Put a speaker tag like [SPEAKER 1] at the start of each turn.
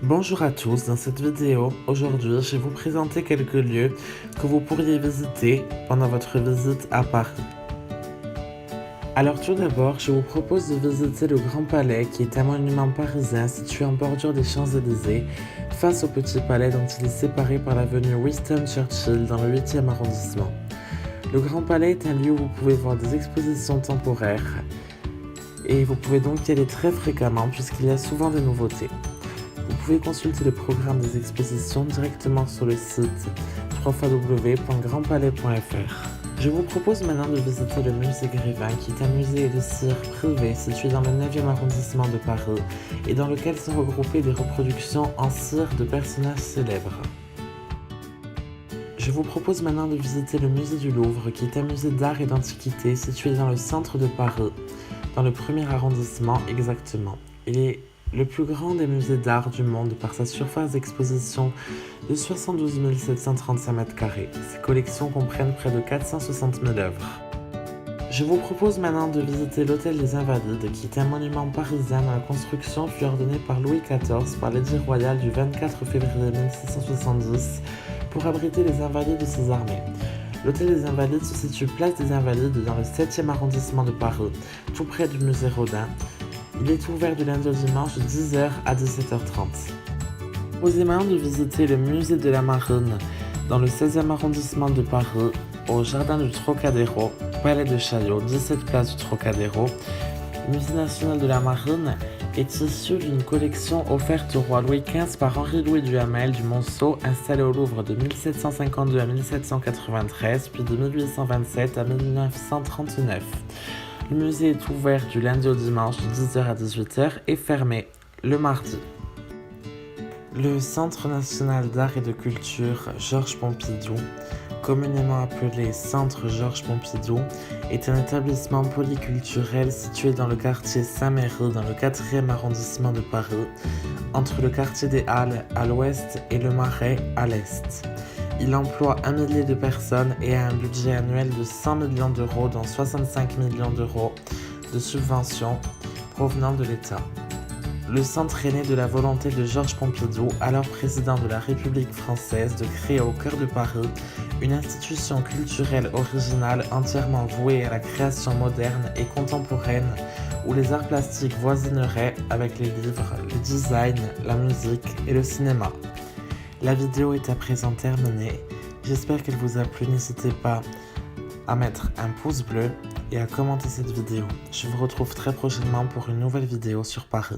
[SPEAKER 1] Bonjour à tous, dans cette vidéo, aujourd'hui, je vais vous présenter quelques lieux que vous pourriez visiter pendant votre visite à Paris. Alors tout d'abord, je vous propose de visiter le Grand Palais, qui est un monument parisien situé en bordure des Champs-Élysées, face au Petit Palais dont il est séparé par l'avenue Winston Churchill dans le 8e arrondissement. Le Grand Palais est un lieu où vous pouvez voir des expositions temporaires et vous pouvez donc y aller très fréquemment puisqu'il y a souvent des nouveautés. Vous pouvez consulter le programme des expositions directement sur le site www.grandpalais.fr. Je vous propose maintenant de visiter le musée Grévin, qui est un musée de cire privé situé dans le 9e arrondissement de Paris et dans lequel sont regroupées des reproductions en cire de personnages célèbres. Je vous propose maintenant de visiter le musée du Louvre, qui est un musée d'art et d'antiquité situé dans le centre de Paris, dans le 1er arrondissement exactement. Il est le plus grand des musées d'art du monde par sa surface d'exposition de 72 735 m². Ses collections comprennent près de 460 000 œuvres. Je vous propose maintenant de visiter l'Hôtel des Invalides, qui est un monument parisien dont la construction fut ordonnée par Louis XIV par l'édit royal du 24 février 1670 pour abriter les invalides de ses armées. L'Hôtel des Invalides se situe place des Invalides dans le 7e arrondissement de Paris, tout près du musée Rodin. Il est ouvert du lundi au dimanche de 10h à 17h30. Proposez maintenant de visiter le musée de la Marine dans le 16e arrondissement de Paris, au jardin du Trocadéro, Palais de Chaillot, 17 place du Trocadéro. Le musée national de la Marine est issu d'une collection offerte au roi Louis XV par Henri-Louis Duhamel du Monceau, installé au Louvre de 1752 à 1793, puis de 1827 à 1939. Le musée est ouvert du lundi au dimanche de 10h à 18h et fermé le mardi. Le Centre national d'art et de culture Georges Pompidou, communément appelé Centre Georges Pompidou, est un établissement polyculturel situé dans le quartier Saint-Méry dans le 4e arrondissement de Paris, entre le quartier des Halles à l'ouest et le Marais à l'est. Il emploie 1 millier de personnes et a un budget annuel de 100 millions d'euros, dont 65 millions d'euros de subventions provenant de l'État. Le centre est né de la volonté de Georges Pompidou, alors président de la République française, de créer au cœur de Paris une institution culturelle originale entièrement vouée à la création moderne et contemporaine, où les arts plastiques voisineraient avec les livres, le design, la musique et le cinéma. La vidéo est à présent terminée, j'espère qu'elle vous a plu, n'hésitez pas à mettre un pouce bleu et à commenter cette vidéo. Je vous retrouve très prochainement pour une nouvelle vidéo sur Paris.